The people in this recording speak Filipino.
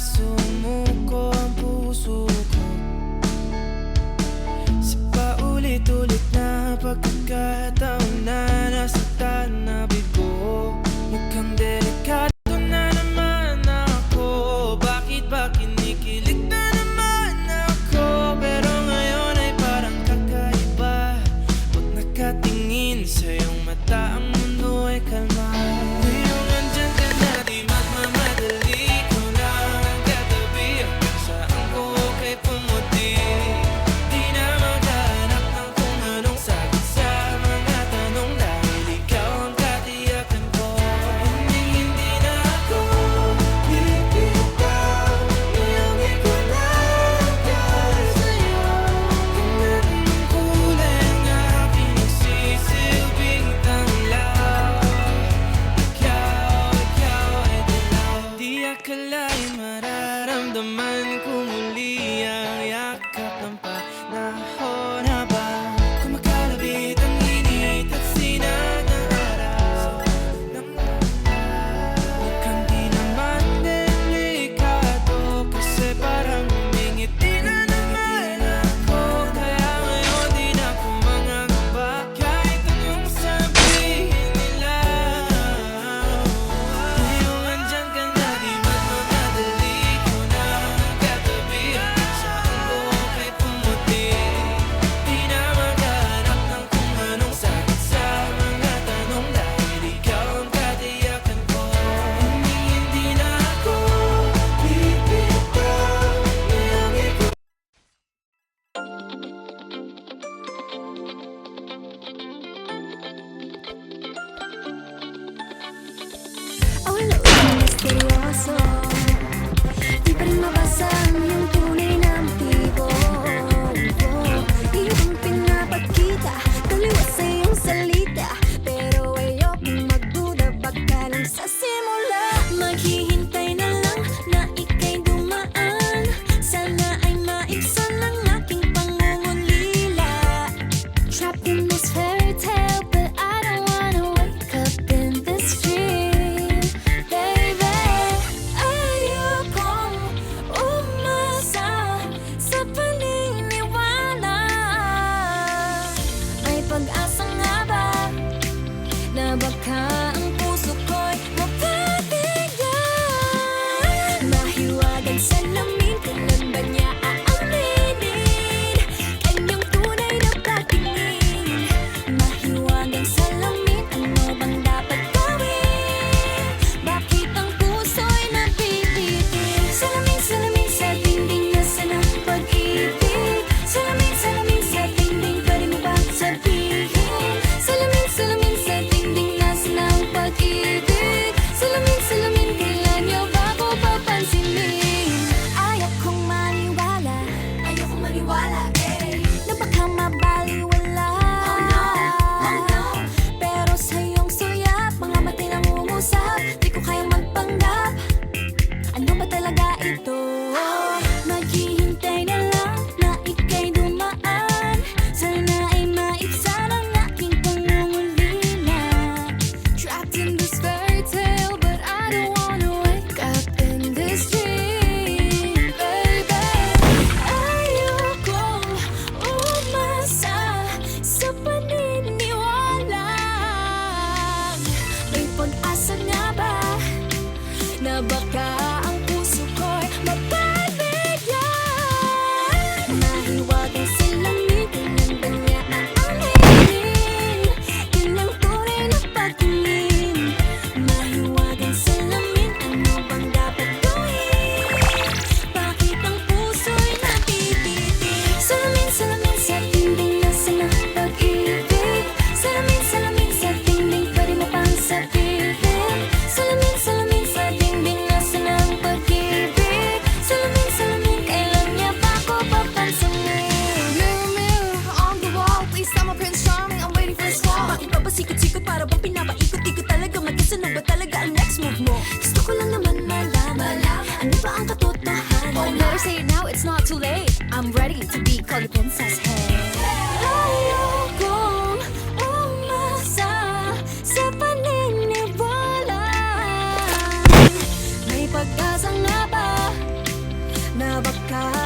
sumuko ang puso ko sa paulit-ulit na pagkakataon na nasaktan na bigo. Mukhang delikado na naman ako. Bakit ba kinikilig na naman ako? Pero ngayon ay parang kakaiba. Pag nakatingin sa iyong mata, ang mundo ay kalma. Ngayong andyan ka na, di magmamadali. Ikaw lang ang katabi hanggang saan ko kay pumuti. Di na maghanap ng kung anong sagot sa mga tanong, dahil ikaw ang katiyakan ko. Hindi na ako bibitaw. Iyangi ko lang dahil sa'yo. Kung ano ang kulay ang aking nagsisilbing tanglaw. Ikaw ay dilaw. Di akalain mararamdaman ko muli ang yakap ng panahon habang kumakalabit ang init at sinag ng araw. Mukhang di naman delikado kasi parang humingiti na naman ako. Kaya ngayon di na ako mangangamba kahit anong sabihin nila. Ngayong andyan ka na, di magmamadali. Ikaw na ang katabi hanggang saan ko kay pumuti. Di na maghanap ng kung anong sagot sa mga tanong, dahil ikaw ang katiyakan ko. Hindi na ako bibitaw. Iyangi ko. Ang loob misteryoso, di pa rin mabasa ang iyong tunay na motibo. Iyong pinapakita, taliwas sa iyong salita, pero ayokong magduda, baka lang sa simula. Maghihintay na lang na ika'y dumaan, sana ay maibsan ang aking pangungulila. Trapped in this fairy tale, but I don't wanna wake up in this dream, baby. Ayokong umasa sa paniniwala. May pag-asa nga ba na baka ang puso ko'y mapabigyan? Mahiwagang salamin, kailan ba niya aaminin kanyang tunay na patingin? Mahiwagang salamin, ano bang dapat gawin? Bakit ang puso'y napipitin? Salamin, salamin sa dingding, nasa ng pag-ibig. Salamin, salamin sa dingding, pwede mo bang sabihin? Salamin, salamin sa dingding, nasa ng pag-ibig. Salamin, salamin, kailan niyo ba ko papansinin? Ayokong maniwala, eh, na baka mabaliwala. Oh no, pero sa iyong suyap, mga matay nang umusap, di ko kayang magpanggap. Ano ba talaga ito? Maghihintay na lang na ika'y dumaan, sana ay maibsan ang aking pangungulila. Trapped in this fairy tale, but I don't wanna wake up in this dream, baby. Ayokong umasa sa paniniwala. May pag-asa nga ba na baka ang puso ko'y mapabigyan? Mahiwagang salamin, kailan ba niya aaminin kanyang tunay na patingin? Mahiwagang salamin, ano bang dapat gawin? Bakit ang puso'y napipitin? Salamin, salamin sa dingding, nasa ng pag-ibig. Salamin, salamin sa dingding, pwede mo pang sabihin? Salamin, salamin sa dingding, nasa ng pag-ibig. Salamin, salamin, kailan niya ba ko papansinin? Mirror, mirror on the wall, please tell my Prince Charming I'm waiting for this call. Bakit ba ba sikot-sikot, para bang pinapaikot-ikot talaga? Magkasunod ba talaga ang next move mo? Gusto ko lang naman malaman, ano ba ang katotohanan? Oh, better say it now, it's not too late. I'm ready to be called the princess, hey. Ayokong umasa sa paniniwala. May pag-asa nga ba hawak ka